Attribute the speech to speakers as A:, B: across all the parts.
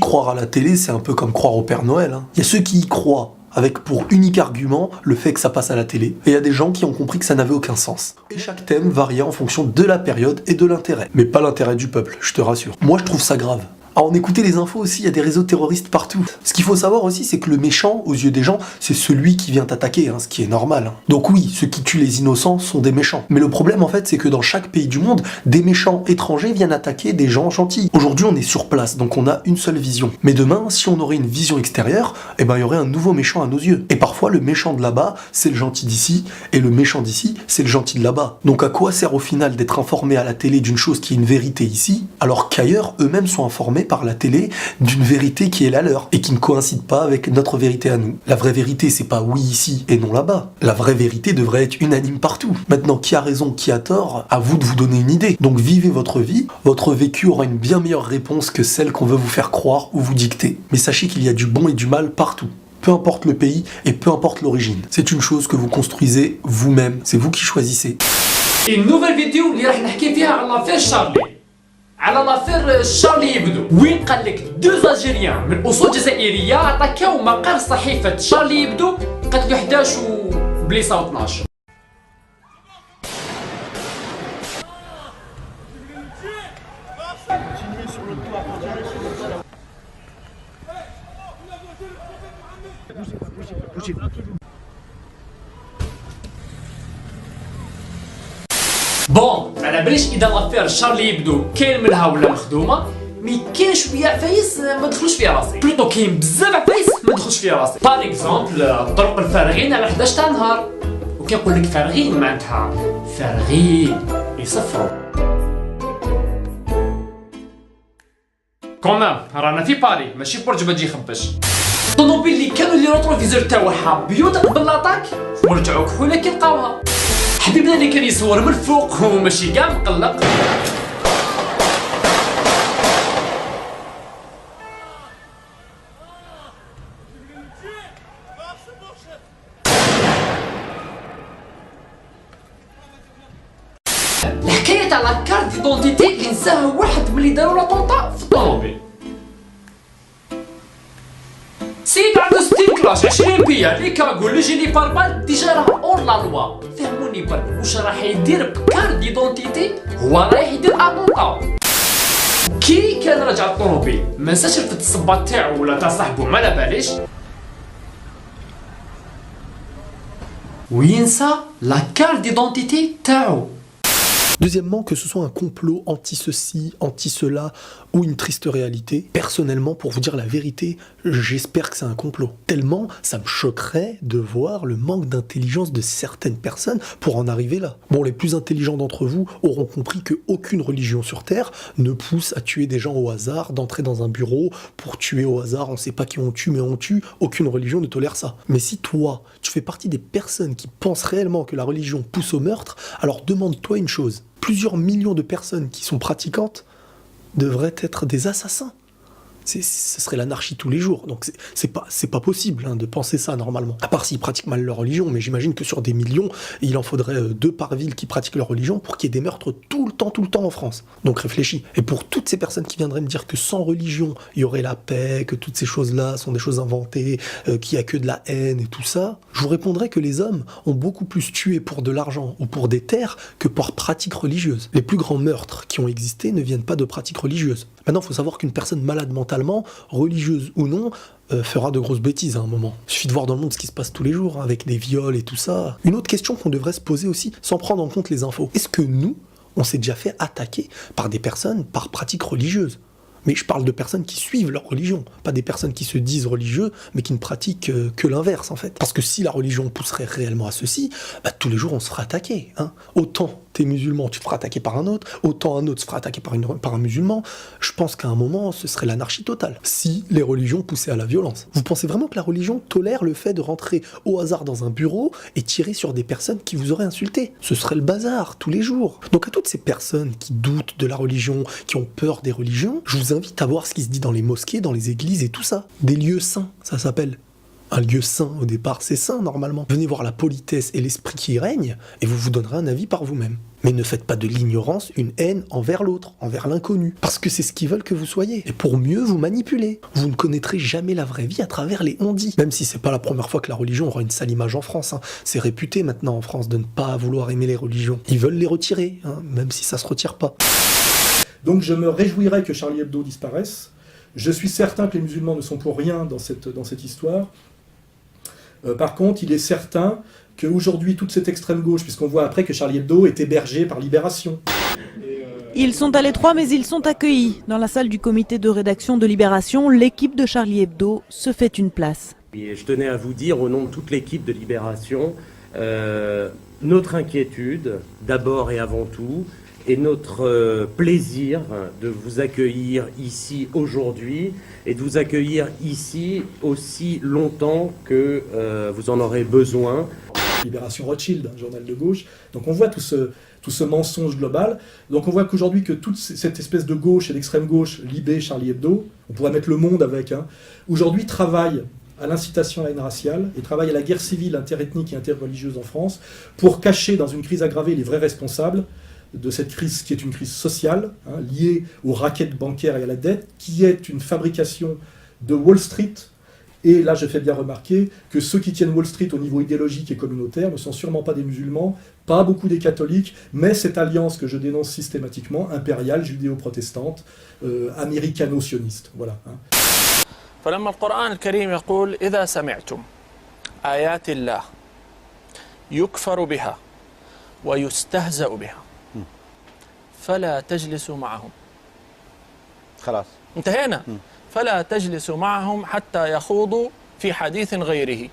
A: croire à la télé, c'est un peu comme croire au Père Noël. Hein. Il y a ceux qui y croient, avec pour unique argument le fait que ça passe à la télé. Et il y a des gens qui ont compris que ça n'avait aucun sens. Et chaque thème variait en fonction de la période et de l'intérêt. Mais pas l'intérêt du peuple, je te rassure. Moi, je trouve ça grave. Alors, on écoutait les infos aussi, il y a des réseaux terroristes partout. Ce qu'il faut savoir aussi, c'est que le méchant, aux yeux des gens, c'est celui qui vient t'attaquer, hein, ce qui est normal. Hein. Donc oui, ceux qui tuent les innocents sont des méchants. Mais le problème, en fait, c'est que dans chaque pays du monde, des méchants étrangers viennent attaquer des gens gentils. Aujourd'hui, on est sur place, donc on a une seule vision. Mais demain, si on aurait une vision extérieure, eh ben, il y aurait un nouveau méchant à nos yeux. Et parfois, le méchant de là-bas, c'est le gentil d'ici, et le méchant d'ici, c'est le gentil de là-bas. Donc à quoi sert au final d'être informé à la télé d'une chose qui est une vérité ici, alors qu'ailleurs, eux-mêmes sont informés par la télé d'une vérité qui est la leur et qui ne coïncide pas avec notre vérité à nous. La vraie vérité, c'est pas oui ici et non là-bas. La vraie vérité devrait être unanime partout. Maintenant, qui a raison, qui a tort, à vous de vous donner une idée. Donc vivez votre vie, votre vécu aura une bien meilleure réponse que celle qu'on veut vous faire croire ou vous dicter. Mais sachez qu'il y a du bon et du mal partout. Peu importe le pays et peu importe l'origine. C'est une chose que vous construisez vous-même. C'est vous qui choisissez.
B: Une nouvelle vidéo اللي راح نحكي فيها على لافير شارلي. على لافير شارلي يبدو وين قال لك دوز الجيريان من اصول جزائريه عطاكاو مقر صحيفه شارلي يبدو قتلوا 11 وبليصه 12. بون على باليش اذا لافير شارلي يبدو كاين منها ولا مخدومه مي كاين شويه عفايس ما دخلوش في راسي بلوطو كاين بزاف عفايس ما دخلوش في راسي باغ اكزومبل الطرق الفارغين على 11 تاع النهار وكنقول لك فارغين معناتها فارغين يصفروا كومام رانا في باري ماشي برج باجي يخبش الطوموبيل اللي كانوا لي روتروفيزور تاعها بيوض قبل لاطاك ورجعوا كحوله كي لقاوها حبيبنا اللي كان يصور من الفوق وماشي كاع مقلق الحكايه تاع لاكارت ديدونتيتي اللي نساها واحد ملي داروا لا طونطا في الطوموبيل سيد عنده 60 كلاس 20 بيا لي كاغول لي جيني باربال ديجا راه اور لا لوا فهموني برك واش راح يدير بكارت ديدونتيتي هو رايح يدير اطونطا كي كان راجع الطوموبيل ما نساش رفد الصباط تاعو ولا تاع صاحبو ما على باليش وينسى لا كارت ديدونتيتي تاعو.
A: Deuxièmement, que ce soit un complot anti-ceci, anti-cela ou une triste réalité, personnellement, pour vous dire la vérité, j'espère que c'est un complot. Tellement, ça me choquerait de voir le manque d'intelligence de certaines personnes pour en arriver là. Bon, les plus intelligents d'entre vous auront compris qu'aucune religion sur Terre ne pousse à tuer des gens au hasard, d'entrer dans un bureau pour tuer au hasard, on ne sait pas qui on tue, mais on tue, aucune religion ne tolère ça. Mais si toi, tu fais partie des personnes qui pensent réellement que la religion pousse au meurtre, alors demande-toi une chose. Plusieurs millions de personnes qui sont pratiquantes devraient être des assassins. Ce serait l'anarchie tous les jours. Donc c'est pas possible hein, de penser ça normalement. À part s'ils pratiquent mal leur religion, mais j'imagine que sur des millions, il en faudrait 2 par ville qui pratiquent leur religion pour qu'il y ait des meurtres tout le temps en France. Donc réfléchis. Et pour toutes ces personnes qui viendraient me dire que sans religion, il y aurait la paix, que toutes ces choses-là sont des choses inventées, qu'il n'y a que de la haine et tout ça, je vous répondrais que les hommes ont beaucoup plus tué pour de l'argent ou pour des terres que par pratiques religieuses. Les plus grands meurtres qui ont existé ne viennent pas de pratiques religieuses. Maintenant, il faut savoir qu'une personne malade mentalement, religieuse ou non, fera de grosses bêtises à un moment. Il suffit de voir dans le monde ce qui se passe tous les jours, hein, avec des viols et tout ça. Une autre question qu'on devrait se poser aussi, sans prendre en compte les infos. Est-ce que nous, on s'est déjà fait attaquer par des personnes par pratiques religieuses ? Mais je parle de personnes qui suivent leur religion, pas des personnes qui se disent religieux, mais qui ne pratiquent que l'inverse en fait. Parce que si la religion pousserait réellement à ceci, bah, tous les jours on se fera attaquer. Hein. Autant t'es musulman, tu te feras attaquer par un autre, autant un autre se fera attaquer par un musulman. Je pense qu'à un moment, ce serait l'anarchie totale, si les religions poussaient à la violence. Vous pensez vraiment que la religion tolère le fait de rentrer au hasard dans un bureau et tirer sur des personnes qui vous auraient insulté? Ce serait le bazar, tous les jours. Donc à toutes ces personnes qui doutent de la religion, qui ont peur des religions, je vous invite à voir ce qui se dit dans les mosquées, dans les églises et tout ça. Des lieux saints, ça s'appelle. Un lieu sain, au départ, c'est sain, normalement. Venez voir la politesse et l'esprit qui y règne, et vous vous donnerez un avis par vous-même. Mais ne faites pas de l'ignorance une haine envers l'autre, envers l'inconnu. Parce que c'est ce qu'ils veulent que vous soyez. Et pour mieux vous manipuler. Vous ne connaîtrez jamais la vraie vie à travers les on-dit. Même si c'est pas la première fois que la religion aura une sale image en France. Hein. C'est réputé maintenant en France de ne pas vouloir aimer les religions. Ils veulent les retirer, hein, même si ça se retire pas.
C: Donc je me réjouirais que Charlie Hebdo disparaisse. Je suis certain que les musulmans ne sont pour rien dans cette histoire. Par contre, il est certain qu'aujourd'hui, toute cette extrême gauche, puisqu'on voit après que Charlie Hebdo est hébergé par Libération.
D: Ils sont à l'étroit, mais ils sont accueillis. Dans la salle du comité de rédaction de Libération, l'équipe de Charlie Hebdo se fait une place.
E: Et je tenais à vous dire, au nom de toute l'équipe de Libération, notre inquiétude, d'abord et avant tout, et notre plaisir de vous accueillir ici aujourd'hui et de vous accueillir ici aussi longtemps que vous en aurez besoin.
C: Libération Rothschild, un journal de gauche. Donc on voit tout ce mensonge global. Donc on voit qu'aujourd'hui que toute cette espèce de gauche et d'extrême gauche, Libé, Charlie Hebdo, on pourrait mettre Le Monde avec, hein, aujourd'hui travaille à l'incitation à la haine raciale et travaille à la guerre civile interethnique et interreligieuse en France pour cacher dans une crise aggravée les vrais responsables de cette crise qui est une crise sociale, hein, liée aux raquettes bancaires et à la dette, qui est une fabrication de Wall Street. Et là, je fais bien remarquer que ceux qui tiennent Wall Street au niveau idéologique et communautaire ne sont sûrement pas des musulmans, pas beaucoup des catholiques, mais cette alliance que je dénonce systématiquement, impériale, judéo-protestante, américano-sioniste. Voilà. Hein.
F: فلما القرآن الكريم يقول إذا سمعتم آيات الله يكفر بها ويستهزأ بها فلا تجلسوا معهم.
G: خلاص
F: انتهينا. فلا تجلسوا معهم حتى يخوضوا في حديث غيره.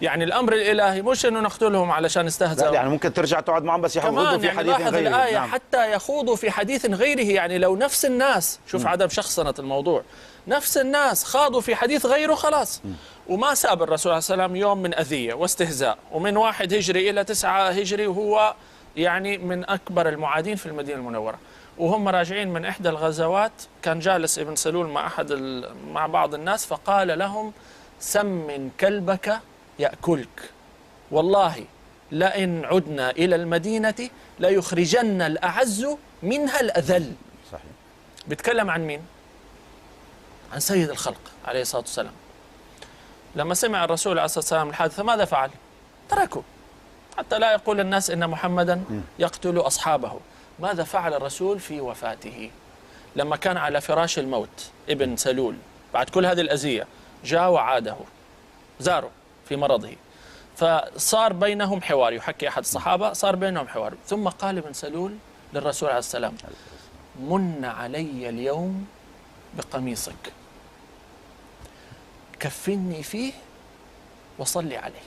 F: يعني الأمر الإلهي مش إنه نقتلهم علشان استهزأوا.
G: يعني ممكن ترجع تقعد معهم بس يخوضوا في حديث
F: غيره.
G: غيره.
F: الآية
G: نعم.
F: حتى يخوضوا في حديث غيره، يعني لو نفس الناس، شوف عدم شخصنة الموضوع، نفس الناس خاضوا في حديث غيره خلاص. وما ساب الرسول عليه السلام يوم من أذية واستهزاء، ومن 1 هجري إلى 9 هجري، وهو يعني من أكبر المعادين في المدينة المنورة. وهم راجعين من إحدى الغزوات كان جالس ابن سلول مع بعض الناس فقال لهم سمن كلبك يأكلك، والله لئن عدنا إلى المدينة ليخرجن الأعز منها الأذل.
G: صحيح.
F: بيتكلم عن مين؟ عن سيد الخلق عليه الصلاة والسلام. لما سمع الرسول عليه الصلاة والسلام الحادثة ماذا فعل؟ تركه حتى لا يقول الناس إن محمدا يقتل أصحابه. ماذا فعل الرسول في وفاته؟ لما كان على فراش الموت ابن سلول بعد كل هذه الأذية جاء وعاده، زاره في مرضه، فصار بينهم حوار، يحكي أحد الصحابة صار بينهم حوار، ثم قال ابن سلول للرسول عليه السلام من علي اليوم بقميصك كفني فيه وصلي عليه.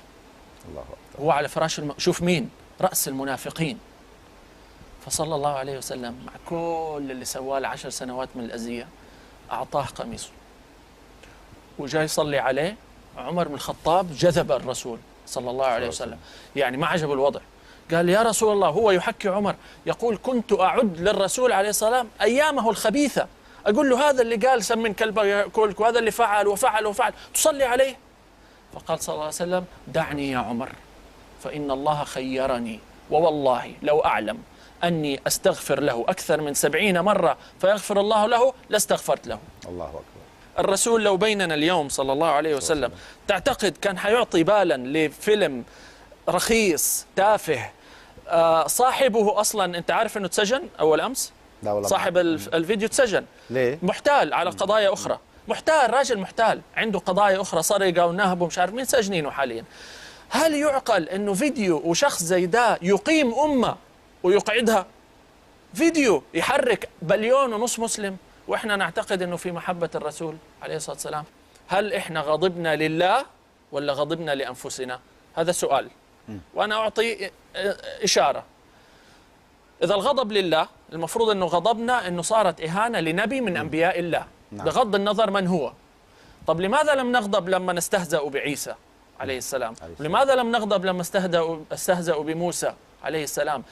G: الله أكبر.
F: هو على فراش شوف مين؟ رأس المنافقين. فصلى الله عليه وسلم مع كل اللي سواه له 10 سنوات من الأذية أعطاه قميصه وجاي يصلي عليه. عمر بن الخطاب جذب الرسول صلى الله عليه وسلم، يعني ما عجب الوضع، قال يا رسول الله، هو يحكي عمر يقول كنت أعد للرسول عليه السلام أيامه الخبيثة، أقول له هذا اللي قال سمن كلبك يأكلك وهذا اللي فعل وفعل وفعل تصلي عليه؟ فقال صلى الله عليه وسلم دعني يا عمر فإن الله خيرني، ووالله لو أعلم أني أستغفر له أكثر من 70 مرة فيغفر الله له لاستغفرت له.
G: الله أكبر.
F: الرسول لو بيننا اليوم صلى الله عليه وسلم تعتقد كان حيعطي بالا لفيلم رخيص تافه صاحبه أصلا أنت عارف أنه تسجن أول أمس؟
G: لا والله.
F: صاحب الفيديو تسجن.
G: ليه؟
F: محتال على قضايا أخرى، محتال، راجل محتال عنده قضايا أخرى، سرقة ونهب ومش عارف مين سجنينه حاليا. هل يعقل أنه فيديو وشخص زي ده يقيم أمة ويقعدها؟ فيديو يحرك 1.5 مليون مسلم وإحنا نعتقد أنه في محبة الرسول عليه الصلاة والسلام. هل إحنا غضبنا لله ولا غضبنا لأنفسنا؟ هذا سؤال، وأنا أعطي إشارة. إذا الغضب لله المفروض أنه غضبنا أنه صارت إهانة لنبي من أنبياء الله بغض النظر من هو. طب لماذا لم نغضب لما نستهزأ بعيسى عليه السلام؟ لماذا لم نغضب لما استهزأوا بموسى عليه السلام؟